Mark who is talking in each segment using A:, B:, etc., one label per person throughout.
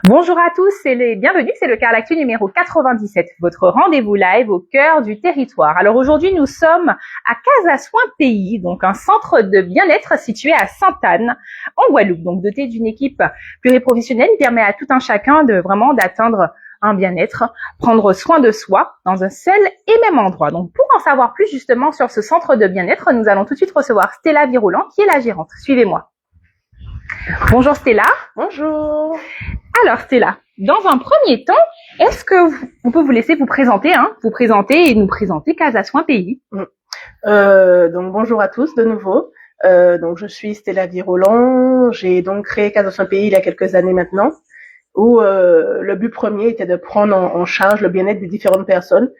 A: Bonjour à tous et bienvenue, c'est le Carl Actu numéro 97, votre rendez-vous live au cœur du territoire. Alors aujourd'hui, nous sommes à Casa Soin Pays, donc un centre de bien-être situé à Sainte-Anne, en Guadeloupe. Donc doté d'une équipe pluriprofessionnelle qui permet à tout un chacun d'atteindre un bien-être, prendre soin de soi dans un seul et même endroit. Donc pour en savoir plus justement sur ce centre de bien-être, nous allons tout de suite recevoir Stella Virolant qui est la gérante. Suivez-moi. Bonjour Stella.
B: Bonjour.
A: Alors Stella, dans un premier temps, est-ce que on peut vous laisser vous présenter et nous présenter Casa Soin Pays?
B: Donc bonjour à tous de nouveau. Donc je suis Stella Virolant. J'ai donc créé Casa Soin Pays il y a quelques années maintenant, où le but premier était de prendre en charge le bien-être des différentes personnes,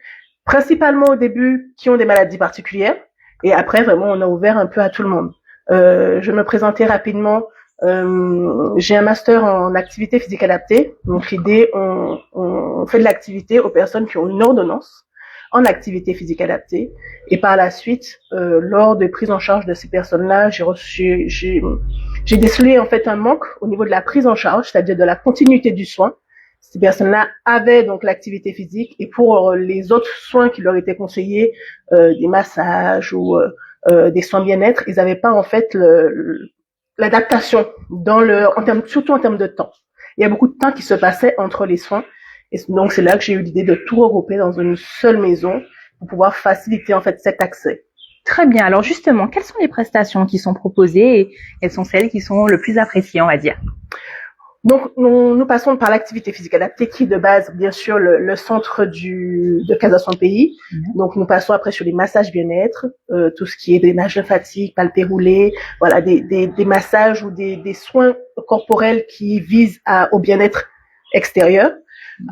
B: principalement au début qui ont des maladies particulières, et après vraiment on a ouvert un peu à tout le monde. Je vais me présenter rapidement. J'ai un master en activité physique adaptée. Donc l'idée, on fait de l'activité aux personnes qui ont une ordonnance en activité physique adaptée. Et par la suite, lors de prise en charge de ces personnes-là, j'ai décelé en fait un manque au niveau de la prise en charge, c'est-à-dire de la continuité du soin. Ces personnes-là avaient donc l'activité physique, et pour les autres soins qui leur étaient conseillés, des massages ou des soins bien-être, ils n'avaient pas en fait l'adaptation surtout en termes de temps. Il y a beaucoup de temps qui se passait entre les soins, et donc c'est là que j'ai eu l'idée de tout regrouper dans une seule maison pour pouvoir faciliter en fait cet accès.
A: Très bien. Alors justement, quelles sont les prestations qui sont proposées et quelles sont celles qui sont le plus appréciées, on va dire?
B: Donc, nous passons par l'activité physique adaptée, qui est de base, bien sûr, le centre de Casa Soin Pays. Donc, nous passons après sur les massages bien-être, tout ce qui est drainage lymphatique, palpé roulé, voilà, des massages ou des soins corporels qui visent au bien-être extérieur.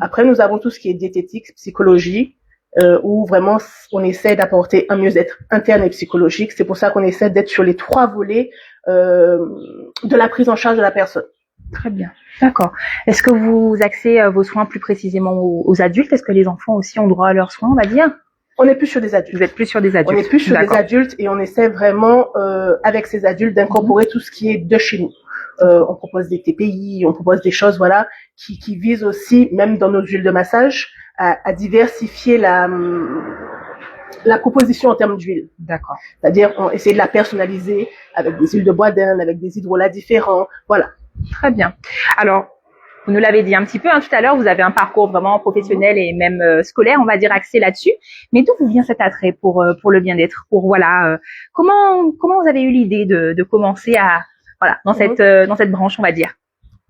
B: Après, nous avons tout ce qui est diététique, psychologie, où vraiment on essaie d'apporter un mieux-être interne et psychologique. C'est pour ça qu'on essaie d'être sur les 3 volets de la prise en charge de la personne.
A: Très bien, d'accord. Est-ce que vous axez vos soins plus précisément aux adultes? Est-ce que les enfants aussi ont droit à leurs soins, on va dire?
B: On est plus sur des adultes.
A: Vous êtes plus sur des adultes.
B: On est plus sur des adultes, et on essaie vraiment, avec ces adultes, d'incorporer tout ce qui est de chez nous. On propose des TPI, on propose des choses, voilà, qui visent aussi, même dans nos huiles de massage, à diversifier la composition en termes d'huile.
A: D'accord.
B: C'est-à-dire, on essaie de la personnaliser avec des huiles de bois d'Inde, avec des hydrolats différents, voilà.
A: Très bien. Alors, vous nous l'avez dit un petit peu tout à l'heure, vous avez un parcours vraiment professionnel et même scolaire, on va dire, axé là-dessus. Mais d'où vous vient cet attrait pour le bien-être? Comment vous avez eu l'idée de commencer dans cette branche, on va dire?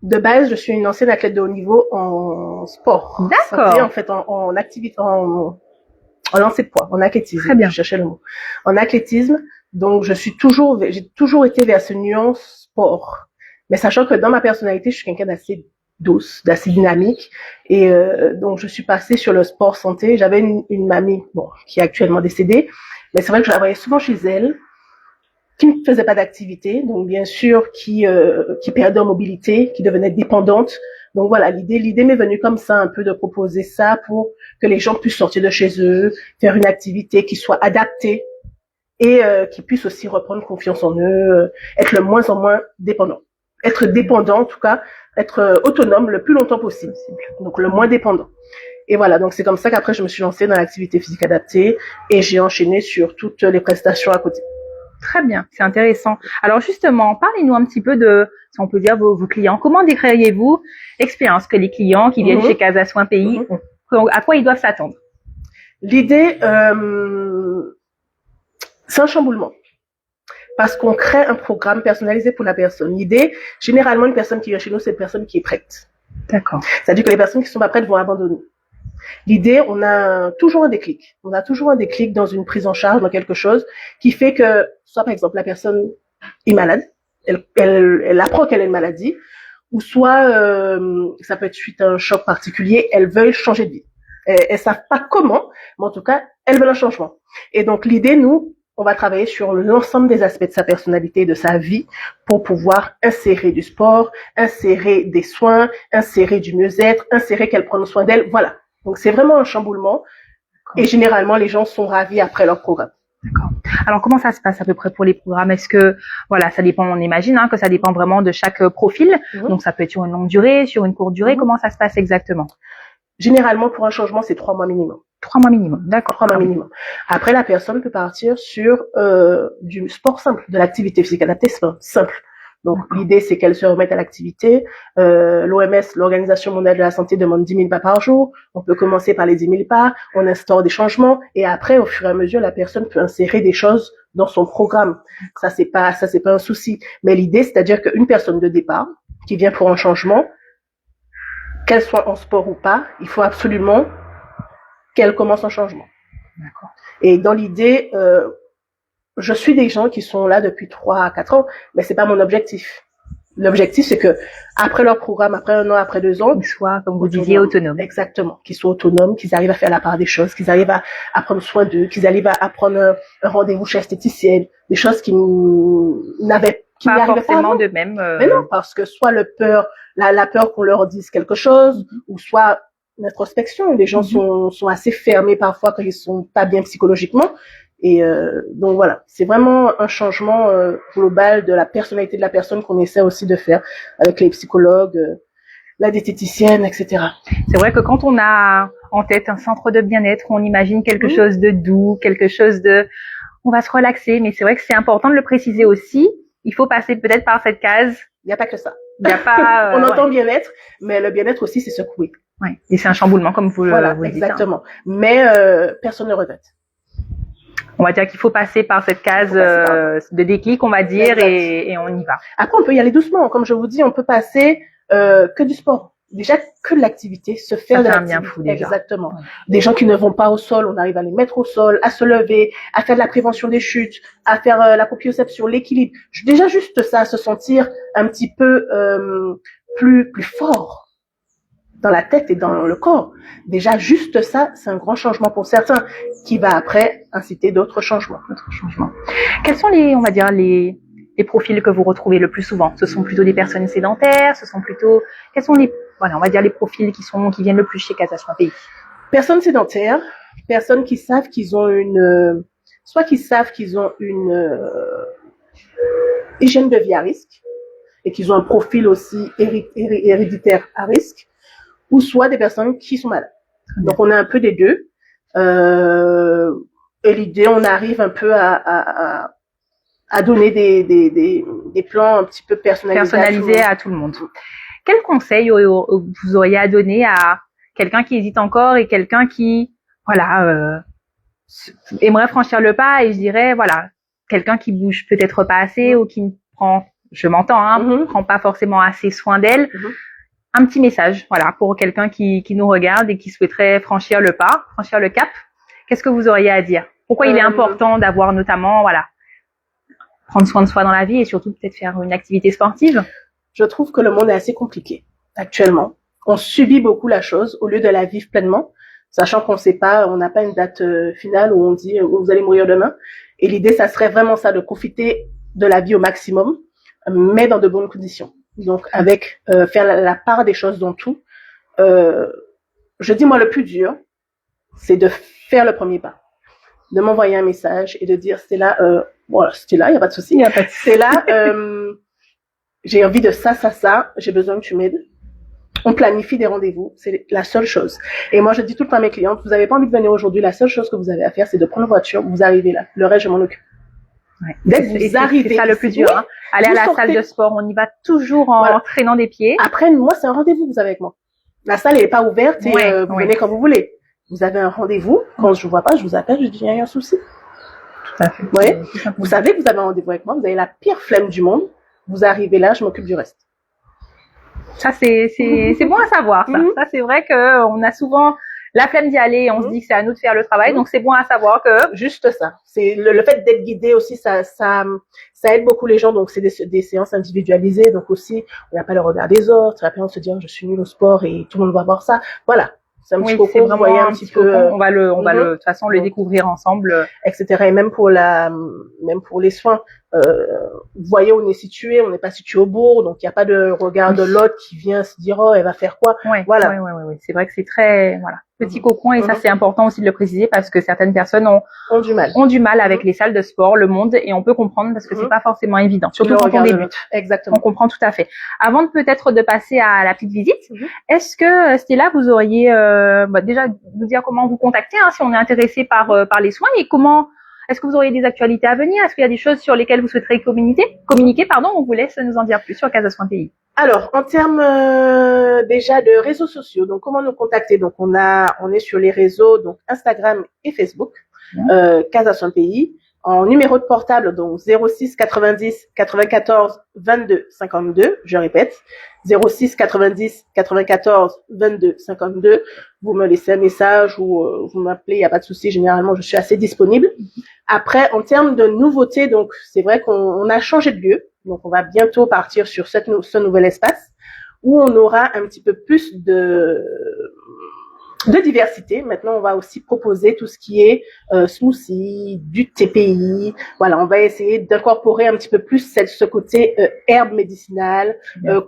B: De base, je suis une ancienne athlète de haut niveau en sport.
A: D'accord.
B: Santé, en fait, en activité, en lancer de poids, en athlétisme.
A: Très bien.
B: Je cherchais le mot. En athlétisme, donc j'ai toujours été vers ce nuance sport. Mais sachant que dans ma personnalité, je suis quelqu'un d'assez douce, d'assez dynamique, et donc je suis passée sur le sport santé. J'avais une mamie, qui est actuellement décédée, mais c'est vrai que je la voyais souvent chez elle, qui ne faisait pas d'activité, donc bien sûr qui perdait en mobilité, qui devenait dépendante. Donc voilà, l'idée m'est venue comme ça, un peu de proposer ça pour que les gens puissent sortir de chez eux, faire une activité qui soit adaptée et qui puisse aussi reprendre confiance en eux, être le moins en moins dépendant. Être dépendant, en tout cas, être autonome le plus longtemps possible. Donc le moins dépendant. Et voilà, donc c'est comme ça qu'après je me suis lancée dans l'activité physique adaptée, et j'ai enchaîné sur toutes les prestations à côté.
A: Très bien, c'est intéressant. Alors justement, parlez-nous un petit peu de, si on peut dire, vos clients. Comment décririez-vous l'expérience que les clients qui viennent chez Casa Soin Pays, à quoi ils doivent s'attendre?
B: L'idée, c'est un chamboulement. Parce qu'on crée un programme personnalisé pour la personne. L'idée, généralement, une personne qui vient chez nous, c'est une personne qui est prête.
A: D'accord.
B: C'est-à-dire que les personnes qui sont pas prêtes vont abandonner. L'idée, on a toujours un déclic. On a toujours un déclic dans une prise en charge, dans quelque chose qui fait que, soit par exemple, la personne est malade, elle apprend qu'elle a une maladie, ou soit ça peut être suite à un choc particulier, elle veut changer de vie. Elles savent pas comment, mais en tout cas, elles veulent un changement. Et donc l'idée, nous, on va travailler sur l'ensemble des aspects de sa personnalité, de sa vie, pour pouvoir insérer du sport, insérer des soins, insérer du mieux-être, insérer qu'elle prenne soin d'elle. Voilà. Donc, c'est vraiment un chamboulement. Et généralement, les gens sont ravis après leur programme.
A: D'accord. Alors, comment ça se passe à peu près pour les programmes? Est-ce que, voilà, ça dépend, on imagine que ça dépend vraiment de chaque profil. Donc, ça peut être sur une longue durée, sur une courte durée. Comment ça se passe exactement?
B: Généralement, pour un changement, c'est 3 mois minimum.
A: 3 mois minimum, d'accord.
B: 3 mois minimum. Après, la personne peut partir sur du sport simple, de l'activité physique adaptée simple. Donc, l'idée, c'est qu'elle se remette à l'activité. L'OMS, l'Organisation mondiale de la santé, demande 10 000 pas par jour. On peut commencer par les 10 000 pas. On instaure des changements. Et après, au fur et à mesure, la personne peut insérer des choses dans son programme. Ça, c'est pas un souci. Mais l'idée, c'est-à-dire qu'une personne de départ, qui vient pour un changement, qu'elle soit en sport ou pas, il faut absolument qu'elle commence un changement.
A: D'accord.
B: Et dans l'idée, je suis des gens qui sont là depuis 3 à 4 ans, mais c'est pas mon objectif. L'objectif, c'est que après leur programme, après 1 an, après 2 ans,
A: qu'ils soient, comme vous disiez, autonomes.
B: Exactement. Qu'ils soient autonomes, qu'ils arrivent à faire la part des choses, qu'ils arrivent à prendre soin d'eux, qu'ils arrivent à prendre un rendez-vous chez esthéticienne, des choses qu'ils n'avaient
A: pas forcément de même.
B: Mais non, parce que soit la peur qu'on leur dise quelque chose, ou soit l'introspection. Les gens sont assez fermés parfois quand ils sont pas bien psychologiquement. Et donc voilà, c'est vraiment un changement global de la personnalité de la personne qu'on essaie aussi de faire avec les psychologues, la diététicienne, etc.
A: C'est vrai que quand on a en tête un centre de bien-être, on imagine quelque chose de doux, quelque chose de... On va se relaxer, mais c'est vrai que c'est important de le préciser aussi. Il faut passer peut-être par cette case.
B: Il n'y a pas que ça.
A: Il y a pas...
B: on entend bien-être, mais le bien-être aussi, c'est secoué.
A: Ouais. Et c'est un chamboulement, comme vous le dites.
B: Exactement. Mais personne ne regrette.
A: On va dire qu'il faut passer par cette case de déclic, on va dire, et on y va.
B: Après, on peut y aller doucement. Comme je vous dis, on peut passer que du sport. Déjà, que de l'activité, se faire de l'activité.
A: Bien fou, déjà.
B: Exactement. Ouais. Des gens qui ne vont pas au sol, on arrive à les mettre au sol, à se lever, à faire de la prévention des chutes, à faire la proprioception, l'équilibre. Déjà, juste ça, se sentir un petit peu plus fort dans la tête et dans le corps. Déjà, juste ça, c'est un grand changement pour certains qui va après inciter d'autres changements.
A: Quels sont on va dire, les profils que vous retrouvez le plus souvent? Ce sont plutôt des personnes sédentaires? Quels sont on va dire les profils qui viennent le plus chez Casa Soin Pays?
B: Personnes sédentaires, personnes qui savent qu'ils ont une hygiène de vie à risque et qu'ils ont un profil aussi héréditaire à risque, ou soit des personnes qui sont malades. Donc on a un peu des deux. Et l'idée, on arrive un peu à donner des plans un petit peu personnalisés
A: à tout le monde. Quel conseil vous auriez à donner à quelqu'un qui hésite encore et quelqu'un qui aimerait franchir le pas, et je dirais quelqu'un qui bouge peut-être pas assez ou qui prend, je m'entends, prend pas forcément assez soin d'elle. Un petit message, pour quelqu'un qui nous regarde et qui souhaiterait franchir le pas, franchir le cap. Qu'est-ce que vous auriez à dire? Pourquoi il est important d'avoir notamment, prendre soin de soi dans la vie et surtout peut-être faire une activité sportive?
B: Je trouve que le monde est assez compliqué actuellement. On subit beaucoup la chose au lieu de la vivre pleinement, sachant qu'on sait pas, on n'a pas une date finale où on dit vous allez mourir demain. Et l'idée, ça serait vraiment ça, de profiter de la vie au maximum, mais dans de bonnes conditions. Donc, avec faire la part des choses dans tout. Je dis, moi, le plus dur, c'est de faire le premier pas. De m'envoyer un message et de dire, Stella, Stella, il n'y a pas de souci. Stella, j'ai envie de ça, j'ai besoin que tu m'aides. On planifie des rendez-vous, c'est la seule chose. Et moi, je dis tout le temps à mes clientes, vous n'avez pas envie de venir aujourd'hui, la seule chose que vous avez à faire, c'est de prendre une voiture, vous arrivez là. Le reste, je m'en occupe.
A: Ouais. Dès que vous arrivez, c'est ça le plus dur. Aller à la salle de sport, on y va toujours en traînant des pieds.
B: Après, moi, c'est un rendez-vous que vous avez avec moi. La salle n'est pas ouverte et vous venez quand vous voulez. Vous avez un rendez-vous. Quand je ne vois pas, je vous appelle, je dis, il y a un souci.
A: Tout à fait.
B: Vous savez que vous avez un rendez-vous avec moi, vous avez la pire flemme du monde. Vous arrivez là, je m'occupe du reste.
A: Ça, c'est bon à savoir, ça. Ça, c'est vrai qu'on a souvent la flemme d'y aller et on se dit que c'est à nous de faire le travail. Donc, c'est bon à savoir que...
B: Juste ça. C'est le fait d'être guidé aussi, ça aide beaucoup les gens. Donc, c'est des séances individualisées. Donc aussi, on n'a pas le regard des autres. Après, on se dit, je suis nul au sport et tout le monde va voir ça. Voilà. C'est un petit coco, vous voyez un petit peu.
A: On va de toute façon, le découvrir ensemble.
B: Etc. Et même pour les soins, vous voyez où on est situé, on n'est pas situé au bourg, donc il n'y a pas de regard de l'autre qui vient se dire, elle va faire quoi.
A: Oui. C'est vrai que c'est très, Petit cocon, et ça c'est important aussi de le préciser parce que certaines personnes
B: ont du mal
A: avec les salles de sport, le monde, et on peut comprendre parce que c'est pas forcément évident, surtout quand on débute.
B: Exactement.
A: On comprend tout à fait. Avant de peut-être de passer à la petite visite, est-ce que Stella, vous auriez déjà nous dire comment vous contacter si on est intéressé par les soins, et comment est-ce que vous auriez des actualités à venir? Est-ce qu'il y a des choses sur lesquelles vous souhaiteriez communiquer? On vous laisse nous en dire plus sur Casa Soin Pays.
B: Alors, en termes déjà de réseaux sociaux, donc comment nous contacter? Donc on est sur les réseaux, donc Instagram et Facebook, Casa Soin Pays. En numéro de portable, donc 06 90 94 22 52, je répète, 06 90 94 22 52. Vous me laissez un message ou vous m'appelez, il n'y a pas de souci. Généralement, je suis assez disponible. Après, en termes de nouveautés, donc c'est vrai qu'on a changé de lieu. Donc, on va bientôt partir sur ce nouvel espace où on aura un petit peu plus de diversité. Maintenant, on va aussi proposer tout ce qui est smoothie, du TPI. Voilà, on va essayer d'incorporer un petit peu plus ce côté herbe médicinale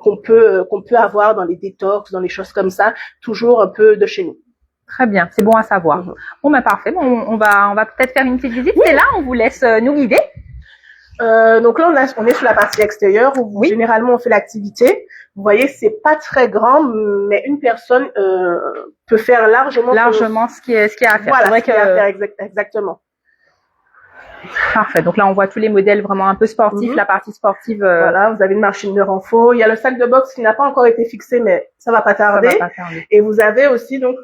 B: qu'on peut avoir dans les détox, dans les choses comme ça, toujours un peu de chez nous.
A: Très bien, c'est bon à savoir. Bon, ben parfait. Bon, on va peut-être faire une petite visite. C'est là, on vous laisse nous guider.
B: Donc là, on est sur la partie extérieure où généralement on fait l'activité. Vous voyez, c'est pas très grand, mais une personne peut faire largement
A: ce qu'il y a à faire.
B: Voilà, ce qu'il y a à faire exactement.
A: Parfait. Donc là, on voit tous les modèles vraiment un peu sportifs, la partie sportive.
B: Voilà, vous avez une machine de renfort. Il y a le sac de boxe qui n'a pas encore été fixé, mais ça va pas tarder. Et vous avez aussi donc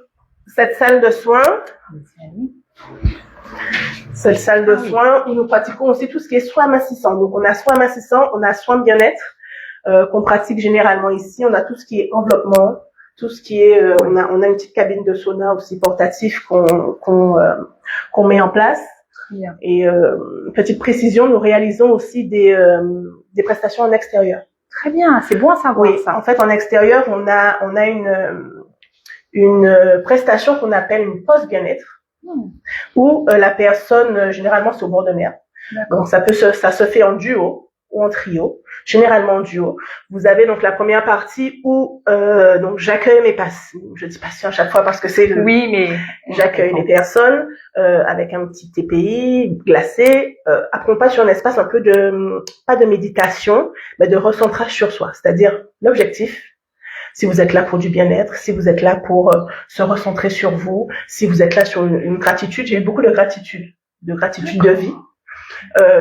B: cette salle de soins. C'est une salle de soins où nous pratiquons aussi tout ce qui est soins amincissants. Donc, on a soins amincissants, on a soins bien-être qu'on pratique généralement ici. On a tout ce qui est enveloppement, tout ce qui est... on a une petite cabine de sauna aussi portatif qu'on met en place.
A: Bien.
B: Et petite précision, nous réalisons aussi des prestations en extérieur.
A: Très bien, c'est bon à savoir ça.
B: En fait, en extérieur, on a une prestation qu'on appelle une pause bien-être. Où la personne, généralement c'est au bord de mer. Donc ça se fait en duo ou en trio, généralement en duo. Vous avez donc la première partie où donc j'accueille mes patients. Je dis patients à chaque fois parce que c'est j'accueille les personnes avec un petit TPI glacé. Après on passe sur un espace un peu pas de méditation, mais de recentrage sur soi. C'est-à-dire l'objectif. Si vous êtes là pour du bien-être, si vous êtes là pour se recentrer sur vous, si vous êtes là sur une gratitude, j'ai eu beaucoup de gratitude de vie.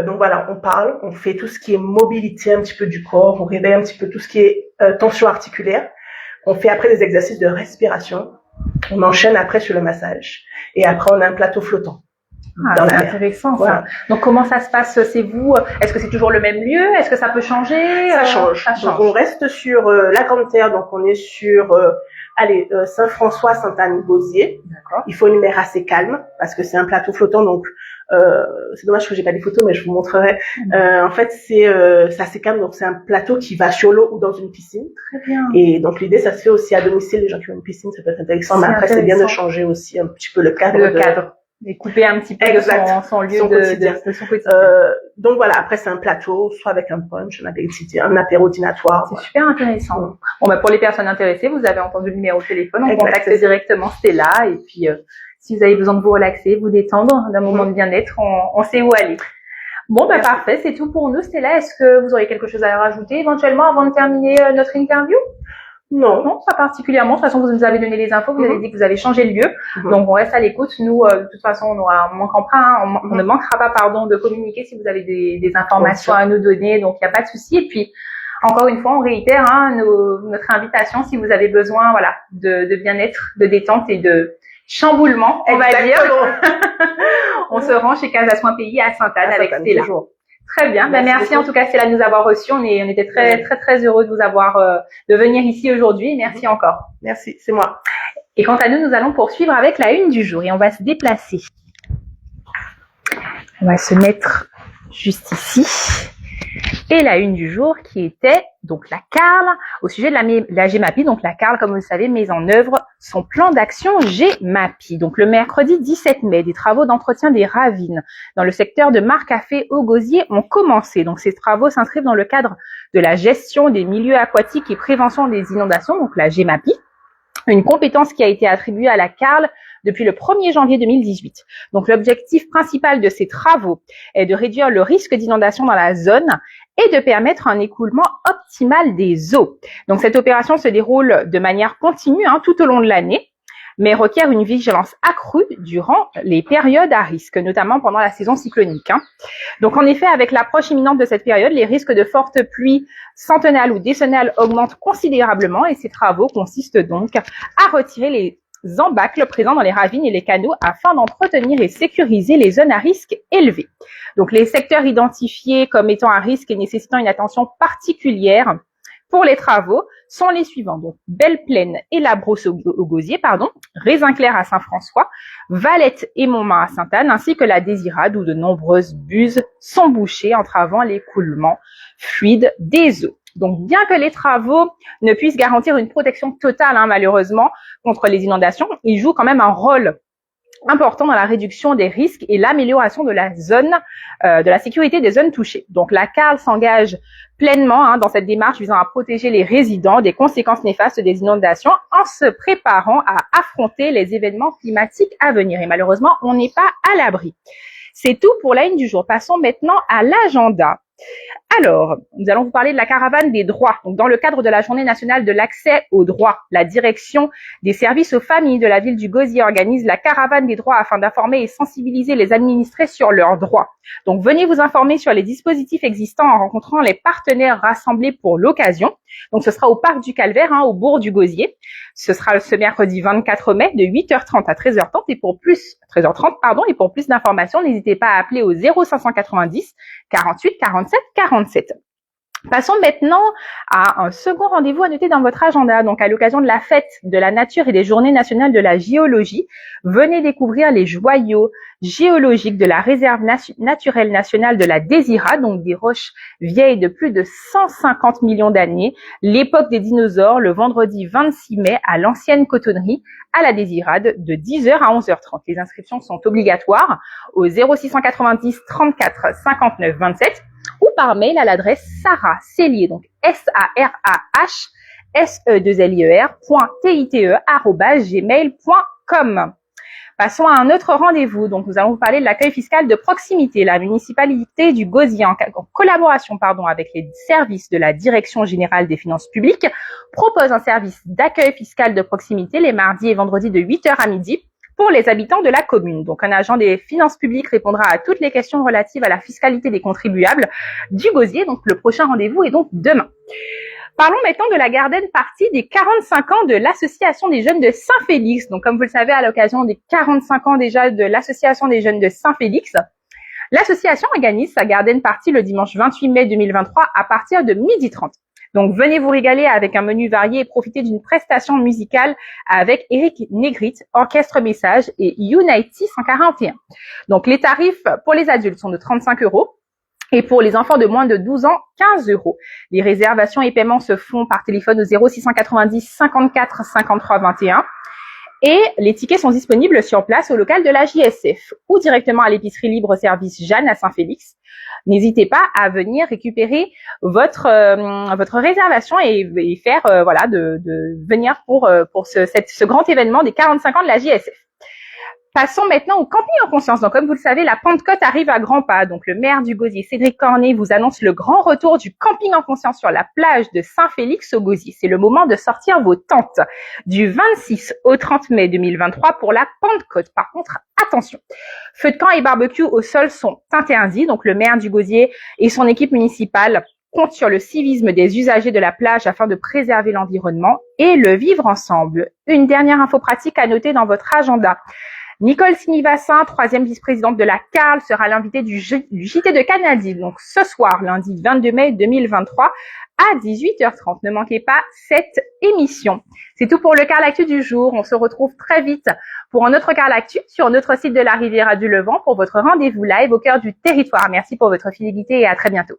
B: Donc voilà, on parle, on fait tout ce qui est mobilité un petit peu du corps, on réveille un petit peu tout ce qui est tension articulaire. On fait après des exercices de respiration. On enchaîne après sur le massage. Et après, on a un plateau flottant.
A: C'est intéressant, ça. Voilà. Donc, comment ça se passe? C'est vous? Est-ce que c'est toujours le même lieu? Est-ce que ça peut changer?
B: Ça change. Donc, on reste sur la Grande Terre. Donc, on est sur Saint-François, Sainte-Anne-Beausier.
A: D'accord.
B: Il faut une mer assez calme parce que c'est un plateau flottant. Donc, c'est dommage que j'ai pas des photos, mais je vous montrerai. En fait, c'est assez calme. Donc, c'est un plateau qui va sur l'eau ou dans une piscine.
A: Très bien.
B: Et donc, l'idée, ça se fait aussi à domicile. Les gens qui ont une piscine, ça peut être intéressant. Mais après, c'est bien de changer aussi un petit peu le cadre.
A: Et couper un petit peu de son lieu de son quotidien.
B: Donc voilà, après c'est un plateau, soit avec un brunch, un apéro dînatoire.
A: C'est super intéressant. Bon, pour les personnes intéressées, vous avez entendu le numéro de téléphone, on contacte directement Stella, et puis si vous avez besoin de vous relaxer, vous détendre, d'un moment de bien-être, on sait où aller. Bon, parfait, c'est tout pour nous. Stella, est-ce que vous auriez quelque chose à rajouter éventuellement avant de terminer notre interview? Non, pas particulièrement. De toute façon, vous nous avez donné les infos, vous avez dit que vous avez changé de lieu. Donc, on reste à l'écoute. Nous, de toute façon, on ne manquera pas, de communiquer si vous avez des informations à nous donner. Donc, il n'y a pas de souci. Et puis, encore une fois, on réitère, notre invitation si vous avez besoin, de bien-être, de détente et de chamboulement, on va dire. On se rend chez Casa Soin Pays à Sainte-Anne avec Stella. Très bien. Merci en tout cas, Stella, de nous avoir reçus. On était très heureux de vous avoir, de venir ici aujourd'hui. Merci encore.
B: Merci, c'est moi.
A: Et quant à nous allons poursuivre avec la une du jour et on va se déplacer. On va se mettre juste ici. Et la une du jour qui était donc la CARL au sujet de la GEMAPI. Donc la CARL, comme vous le savez, met en œuvre son plan d'action GEMAPI. Donc le mercredi 17 mai, des travaux d'entretien des ravines dans le secteur de Marcafé au Gosier ont commencé. Donc ces travaux s'inscrivent dans le cadre de la gestion des milieux aquatiques et prévention des inondations, donc la GEMAPI. une compétence qui a été attribuée à la CARL depuis le 1er janvier 2018. Donc l'objectif principal de ces travaux est de réduire le risque d'inondation dans la zone et de permettre un écoulement optimal des eaux. Donc cette opération se déroule de manière continue tout au long de l'année, mais requiert une vigilance accrue durant les périodes à risque, notamment pendant la saison cyclonique. Donc en effet, avec l'approche imminente de cette période, les risques de fortes pluies centenales ou décennales augmentent considérablement et ces travaux consistent donc à retirer les embâcles présents dans les ravines et les canaux afin d'entretenir et sécuriser les zones à risque élevé. Donc les secteurs identifiés comme étant à risque et nécessitant une attention particulière pour les travaux sont les suivants. Donc Belle Plaine et la Brosse au Gosier, Raisin Clair à Saint-François, Valette et Montmain à Sainte-Anne, ainsi que la Désirade où de nombreuses buses sont bouchées entravant l'écoulement fluide des eaux. Donc, bien que les travaux ne puissent garantir une protection totale, malheureusement, contre les inondations, ils jouent quand même un rôle important dans la réduction des risques et l'amélioration de la zone, de la sécurité des zones touchées. Donc, la CARL s'engage pleinement dans cette démarche visant à protéger les résidents des conséquences néfastes des inondations en se préparant à affronter les événements climatiques à venir. Et malheureusement, on n'est pas à l'abri. C'est tout pour la une du jour. Passons maintenant à l'agenda. Alors, nous allons vous parler de la caravane des droits. Donc, dans le cadre de la Journée nationale de l'accès aux droits, la direction des services aux familles de la ville du Gosier organise la caravane des droits afin d'informer et sensibiliser les administrés sur leurs droits. Donc, venez vous informer sur les dispositifs existants en rencontrant les partenaires rassemblés pour l'occasion. Donc, ce sera au Parc du Calvaire, au bourg du Gosier. Ce sera ce mercredi 24 mai de 8h30 à 13h30 et pour plus d'informations, n'hésitez pas à appeler au 0590 48 47 47. Passons maintenant à un second rendez-vous à noter dans votre agenda. Donc, à l'occasion de la fête de la nature et des journées nationales de la géologie, venez découvrir les joyaux géologiques de la réserve naturelle nationale de la Désirade, donc des roches vieilles de plus de 150 millions d'années, l'époque des dinosaures, le vendredi 26 mai à l'ancienne cotonnerie à la Désirade de 10h à 11h30. Les inscriptions sont obligatoires au 0690 34 59 27 ou par mail à l'adresse Sarah Sellier, donc SARAH SEILIER.TITE@gmail.com. Passons à un autre rendez-vous. Donc, nous allons vous parler de l'accueil fiscal de proximité. La municipalité du Gosier, en collaboration avec les services de la Direction générale des finances publiques, propose un service d'accueil fiscal de proximité les mardis et vendredis de 8h à midi pour les habitants de la commune. Donc, un agent des finances publiques répondra à toutes les questions relatives à la fiscalité des contribuables du Gosier. Donc, le prochain rendez-vous est donc demain. Parlons maintenant de la garden party des 45 ans de l'Association des jeunes de Saint-Félix. Donc, comme vous le savez, à l'occasion des 45 ans déjà de l'Association des jeunes de Saint-Félix, l'association organise sa garden party le dimanche 28 mai 2023 à partir de 12h30. Donc, venez vous régaler avec un menu varié et profiter d'une prestation musicale avec Eric Negrit, Orchestre Message et Unity 141. Donc, les tarifs pour les adultes sont de 35 € et pour les enfants de moins de 12 ans, 15 €. Les réservations et paiements se font par téléphone au 0690 54 53 21. Et les tickets sont disponibles sur place au local de la JSF ou directement à l'épicerie libre-service Jeanne à Saint-Félix. N'hésitez pas à venir récupérer votre réservation et faire de venir pour ce grand événement des 45 ans de la JSF. Passons maintenant au camping en conscience. Donc, comme vous le savez, la Pentecôte arrive à grands pas. Donc, le maire du Gosier, Cédric Cornet, vous annonce le grand retour du camping en conscience sur la plage de Saint-Félix au Gosier. C'est le moment de sortir vos tentes du 26 au 30 mai 2023 pour la Pentecôte. Par contre, attention, feux de camp et barbecue au sol sont interdits. Donc, le maire du Gosier et son équipe municipale comptent sur le civisme des usagers de la plage afin de préserver l'environnement et le vivre ensemble. Une dernière info pratique à noter dans votre agenda. Nicole Sinivassin, 3e vice-présidente de la CARL, sera l'invitée du JT de Canadi, donc ce soir, lundi 22 mai 2023, à 18h30. Ne manquez pas cette émission. C'est tout pour le CARL Actu du jour. On se retrouve très vite pour un autre CARL Actu sur notre site de la Riviera du Levant pour votre rendez-vous live au cœur du territoire. Merci pour votre fidélité et à très bientôt.